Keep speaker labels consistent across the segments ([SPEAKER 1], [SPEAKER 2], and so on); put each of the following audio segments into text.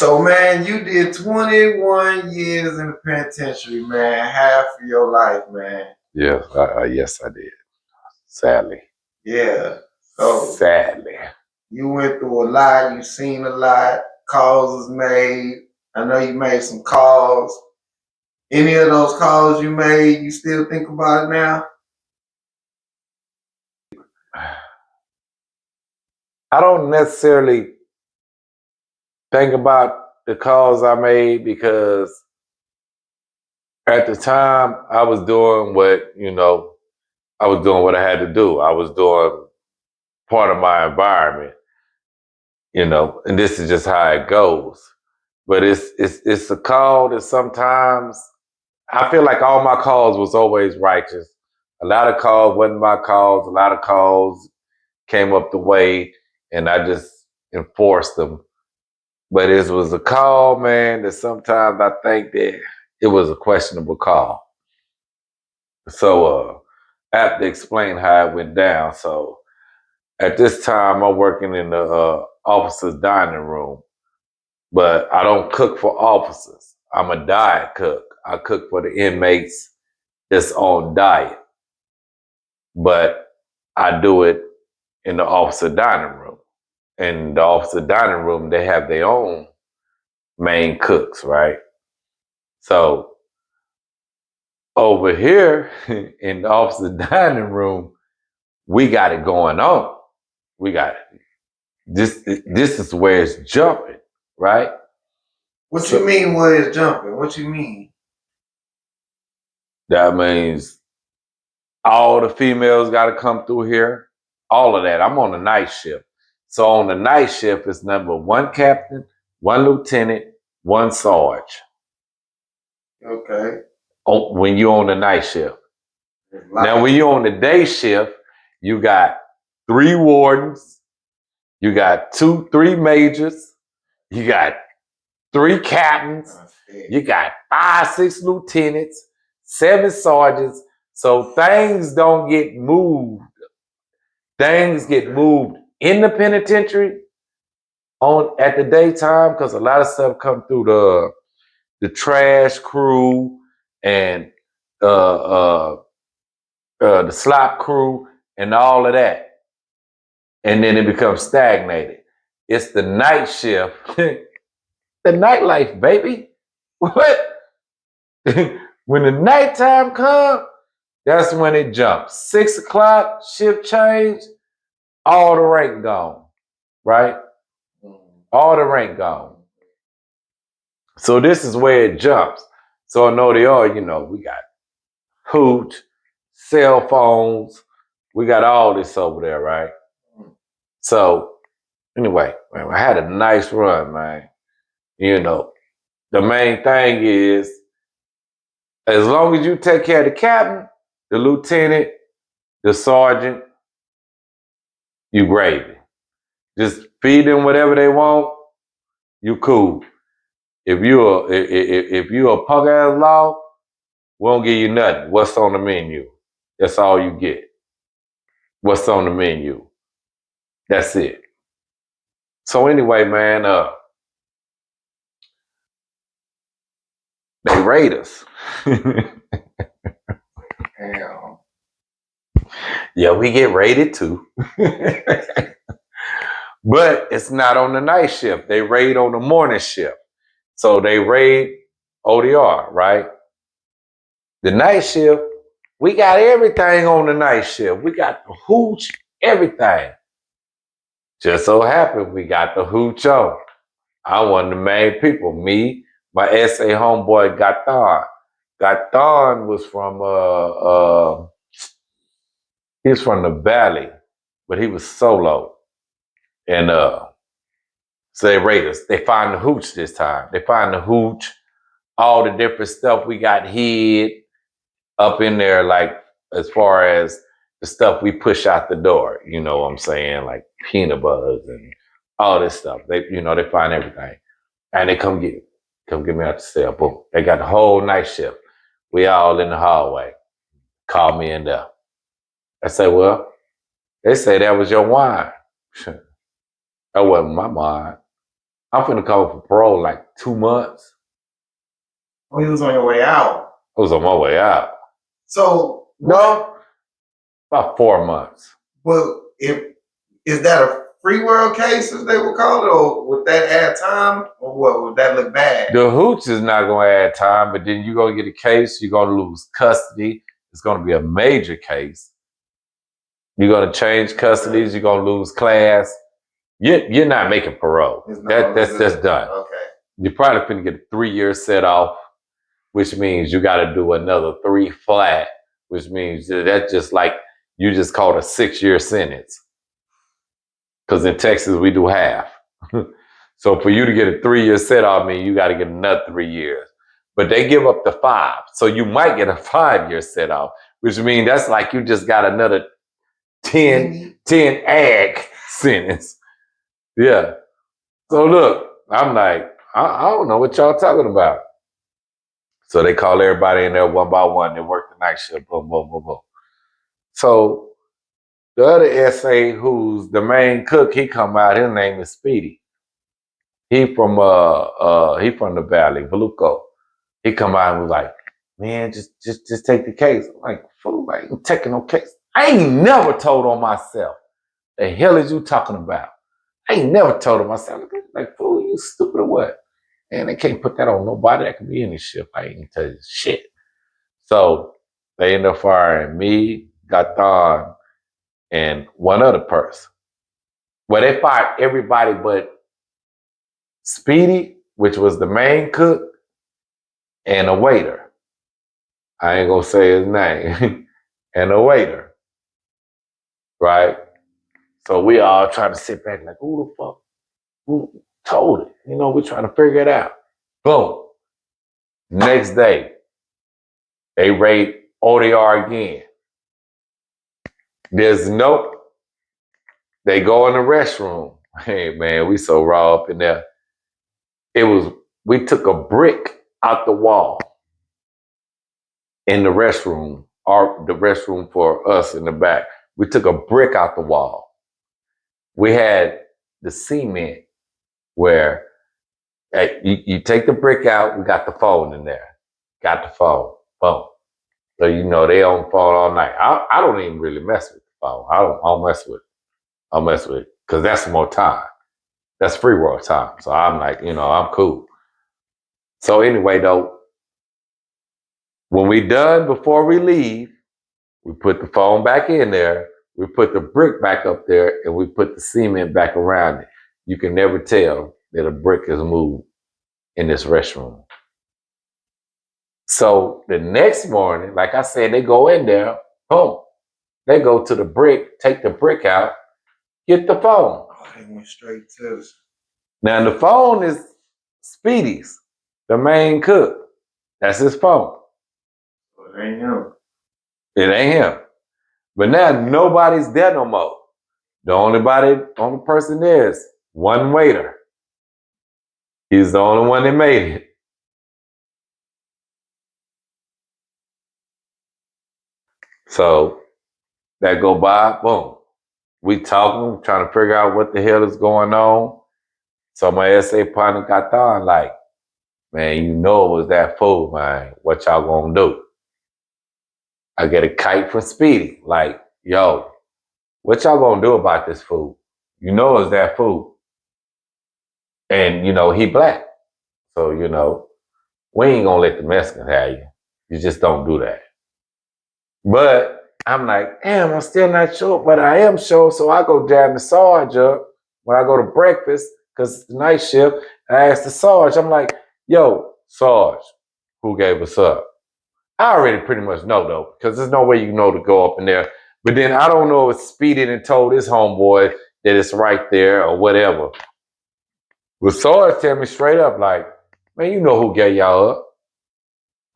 [SPEAKER 1] So, man, you did 21 years in the penitentiary, man. Half of your life, man.
[SPEAKER 2] Yeah, yes, I did. Sadly.
[SPEAKER 1] Yeah. So,
[SPEAKER 2] sadly.
[SPEAKER 1] You went through a lot. You seen a lot. Calls was made. I know you made some calls. Any of those calls you made, you still think about it now?
[SPEAKER 2] I don't necessarily think about the calls I made because at the time I was doing I was doing what I had to do. I was doing part of my environment, and this is just how it goes. But it's a call that sometimes I feel like all my calls was always righteous. A lot of calls wasn't my calls. A lot of calls came up the way, and I just enforced them. But it was a call, man, that sometimes I think that it was a questionable call. So I have to explain how it went down. So at this time, I'm working in the officer's dining room, but I don't cook for officers. I'm a diet cook. I cook for the inmates that's on diet, but I do it in the officer dining room. In the officer dining room, they have their own main cooks, right? So over here in the officer dining room, we got it going on. We got it. This is where it's jumping, right?
[SPEAKER 1] What you mean where it's jumping? What you mean?
[SPEAKER 2] That means all the females got to come through here. All of that. I'm on the night shift. So on the night shift, it's number one captain, one lieutenant, one sarge.
[SPEAKER 1] Okay.
[SPEAKER 2] When you're on the night shift. Now, when you're on the day shift, you got 3 wardens, you got 3 majors, you got 3 captains, you got 5, 6 lieutenants, 7 sergeants. So things don't get moved. Things get moved in the penitentiary at the daytime because a lot of stuff come through the trash crew and the slop crew and all of that. And then it becomes stagnated. It's the night shift. The nightlife, baby. What? When the nighttime comes, that's when it jumps. 6 o'clock, shift change, all the rank gone, right? All the rank gone. So this is where it jumps. So I know they are, we got hooch, cell phones, we got all this over there, right? So anyway, man, I had a nice run, man. The main thing is, as long as you take care of the captain, the lieutenant, the sergeant, you gravy. Just feed them whatever they want, you cool. If you a punk ass law, we won't give you nothing. What's on the menu? That's all you get. What's on the menu? That's it. So anyway, man, they rate us.
[SPEAKER 1] Damn.
[SPEAKER 2] Yeah, we get rated too. But it's not on the night shift. They raid on the morning shift. So they raid ODR, right? The night shift, we got everything on the night shift. We got the hooch, everything. Just so happened we got the hooch on. I'm one of the main people. Me, my SA homeboy Gathan. Gathan was from he's from the Valley, but he was solo. And so they rate us. They find the hooch this time. They find the hooch, all the different stuff we got hid up in there, like as far as the stuff we push out the door, you know what I'm saying? Like peanut butters and all this stuff. They find everything. And they come get me out the cell. Boom. They got the whole night shift. We all in the hallway. Call me in there. I say, well, they say that was your wine. That wasn't my wine. I'm finna call for parole like 2 months.
[SPEAKER 1] When you was on your way out.
[SPEAKER 2] I was on my way out.
[SPEAKER 1] So
[SPEAKER 2] no, about 4 months.
[SPEAKER 1] Well, is that a free world case, as they would call it, or would that add time, or what? Would that look bad?
[SPEAKER 2] The hooch is not going to add time, but then you're going to get a case. You're going to lose custody. It's going to be a major case. You're going to change custodies. You're going to lose class. You're not making parole. That's done.
[SPEAKER 1] Okay.
[SPEAKER 2] You're probably going to get a 3-year set off, which means you got to do another 3 flat, which means that's just like you just called a 6-year sentence. Because in Texas, we do half. So for you to get a 3-year set off, you got to get another 3 years. But they give up the 5. So you might get a 5-year set off, which means that's like you just got another 10 ag sentence. Yeah. So look, I'm like, I don't know what y'all talking about. So they call everybody in there one by one. They work the night shift. Boom, boom, boom, boom. So the other SA, who's the main cook, he come out. His name is Speedy. He from the Valley, Voluco. He come out and was like, man, just take the case. I'm like, fool, I ain't taking no case. I ain't never told on myself. The hell is you talking about? I ain't never told on myself. Like, fool, you stupid or what? And they can't put that on nobody. That can be any shit. I ain't tell you shit. So they end up firing me, Gatan, and one other person. Well, they fired everybody but Speedy, which was the main cook, and a waiter. I ain't gonna say his name. And a waiter. Right? So we all trying to sit back like, who the fuck? Who told it? You know, we're trying to figure it out. Boom. Next day, they raid ODR again. There's nope. They go in the restroom. Hey man, we so raw up in there. We took a brick out the wall in the restroom, the restroom for us in the back. We took a brick out the wall. We had the cement where you take the brick out, we got the phone in there. Got the phone. Boom. So you know they on the phone all night. I don't even really mess with the phone. I'll mess with it. I'll mess with it. Because that's more time. That's free world time. So I'm like, I'm cool. So anyway, though, when we done, before we leave, we put the phone back in there, we put the brick back up there, and we put the cement back around it. You can never tell that a brick is moved in this restroom. So the next morning, like I said, they go in there, boom. They go to the brick, take the brick out, get the phone.
[SPEAKER 1] Oh, they went straight to this.
[SPEAKER 2] Now the phone is Speedy's, the main cook. That's his phone.
[SPEAKER 1] It ain't him.
[SPEAKER 2] It ain't him. But now nobody's there no more. The only person there is one waiter. He's the only one that made it. So that go by, boom. We talking, trying to figure out what the hell is going on. So my SA partner got on like, man, you know it was that fool, man. What y'all gonna do? I get a kite from Speedy. Like, yo, what y'all gonna do about this fool? You know it's that fool. And, he black. So, we ain't gonna let the Mexicans have you. You just don't do that. But I'm like, damn, I'm still not sure, but I am sure. So I go jam the Sarge up when I go to breakfast, because it's the night shift. I ask the Sarge, I'm like, yo, Sarge, who gave us up? I already pretty much know, though, because there's no way you know to go up in there. But then I don't know if Speedy and told his homeboy that it's right there or whatever. But Sarge tell me straight up, like, man, you know who gave y'all up.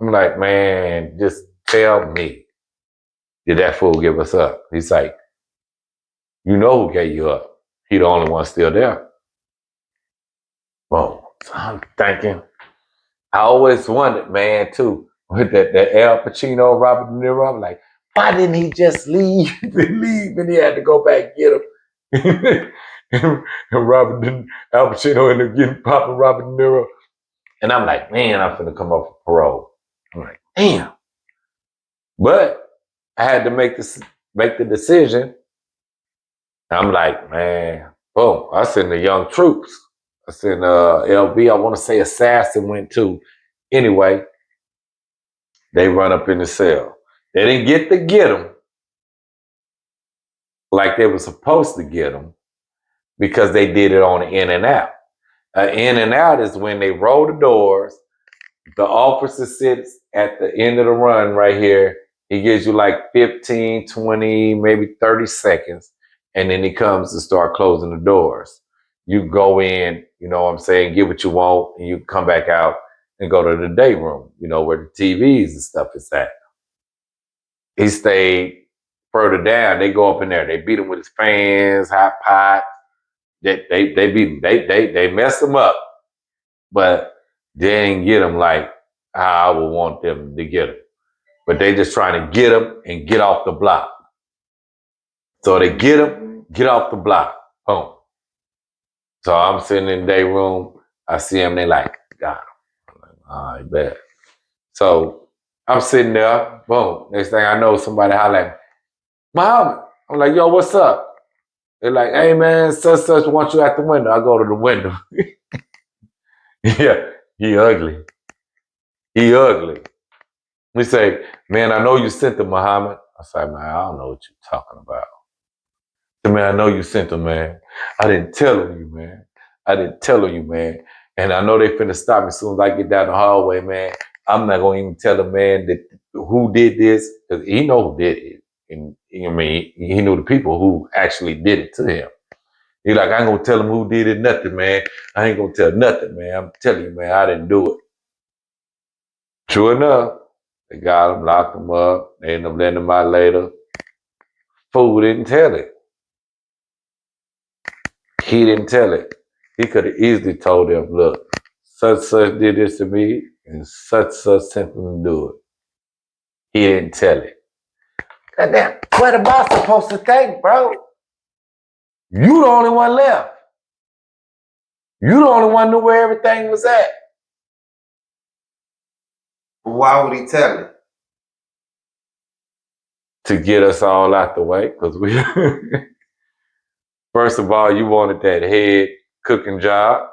[SPEAKER 2] I'm like, man, just tell me. Did that fool give us up? He's like, you know who gave you up. He the only one still there. Boom. So I'm thinking, I always wondered, man, too, with that Al Pacino, Robert De Niro, I'm like, why didn't he just leave and he had to go back and get him? and Al Pacino ended up getting popping Robert De Niro. And I'm like, man, I'm finna come off of parole. I'm like, damn. But I had to make the decision. I'm like, man, boom. I sent the young troops. I sent LB, I want to say Assassin went too. Anyway, they run up in the cell. They didn't get them like they were supposed to get them because they did it on the in and out. In and out is when they roll the doors. The officer sits at the end of the run right here. He gives you like 15, 20, maybe 30 seconds. And then he comes to start closing the doors. You go in, you know what I'm saying, get what you want, and you come back out and go to the day room, you know, where the TVs and stuff is at. He stayed further down. They go up in there. They beat him with his fans, hot pot. They beat him. They messed him up. But they didn't get him like how I would want them to get him. But they just trying to get him and get off the block. So they get him, get off the block. Boom. So I'm sitting in the day room. I see him. They like, got him. I'm like, all right, bet. So I'm sitting there. Boom. Next thing I know, somebody holler at me, Muhammad. I'm like, yo, what's up? They're like, hey, man, such want you at the window. I go to the window. Yeah, he ugly. He ugly. We say, man, I know you sent him, Muhammad. I say, man, I don't know what you're talking about. I said, man, I know you sent him, man. I didn't tell him you, man. I didn't tell him you, man. And I know they finna stop me as soon as I get down the hallway, man. I'm not gonna even tell the man that who did this, because he know who did it. And I mean, he knew the people who actually did it to him. He like, I ain't gonna tell him who did it, nothing, man. I ain't gonna tell nothing, man. I'm telling you, man, I didn't do it. True enough, they got him, locked him up. They ended up letting him out later. Fool didn't tell it. He didn't tell it. He could have easily told them, look, such did this to me, and such sent them to do it. He didn't tell it. Goddamn, what the boss supposed to think, bro? You the only one left. You the only one knew where everything was at.
[SPEAKER 1] Why would he tell it?
[SPEAKER 2] To get us all out the way, because we first of all, you wanted that head cooking job.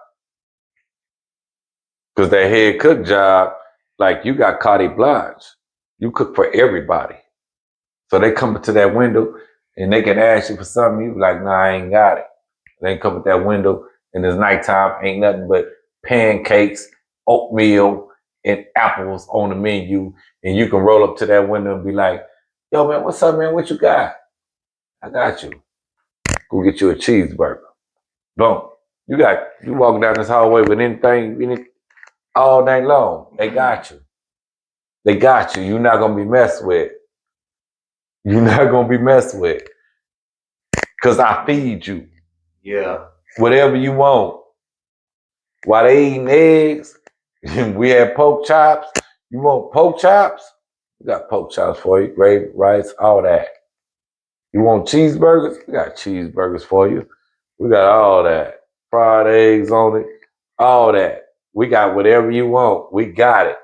[SPEAKER 2] Because that head cook job, like you got carte blanche. You cook for everybody. So they come to that window and they can ask you for something. You like, nah, I ain't got it. They come at that window and it's nighttime, ain't nothing but pancakes, oatmeal, and apples on the menu. And you can roll up to that window and be like, yo, man, what's up, man? What you got? I got you. Go get you a cheeseburger. Boom. You walk down this hallway with anything all day long. They got you. They got you. You're not going to be messed with. You're not going to be messed with. Because I feed you.
[SPEAKER 1] Yeah.
[SPEAKER 2] Whatever you want. While they eating eggs, we had pork chops. You want pork chops? We got pork chops for you. Gravy, rice, all that. You want cheeseburgers? We got cheeseburgers for you. We got all that. Fried eggs on it. All that. We got whatever you want. We got it.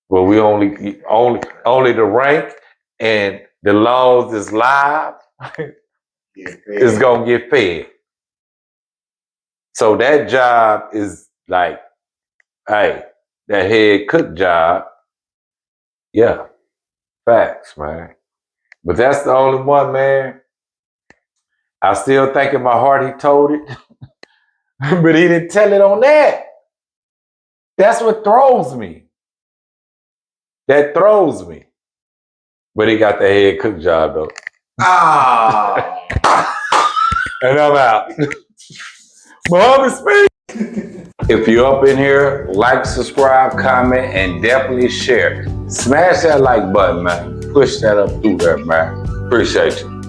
[SPEAKER 2] But we only the rank and the laws is live is gonna get fed. So that job is like, hey, that head cook job, yeah, facts, man. But that's the only one, man. I still think in my heart he told it, but he didn't tell it on that. That's what throws me. That throws me. But he got the head cook job though.
[SPEAKER 1] Ah.
[SPEAKER 2] And I'm out. Muhammad speak. If you're up in here, like, subscribe, comment, and definitely share. Smash that like button, man. Push that up through there, man. Appreciate you.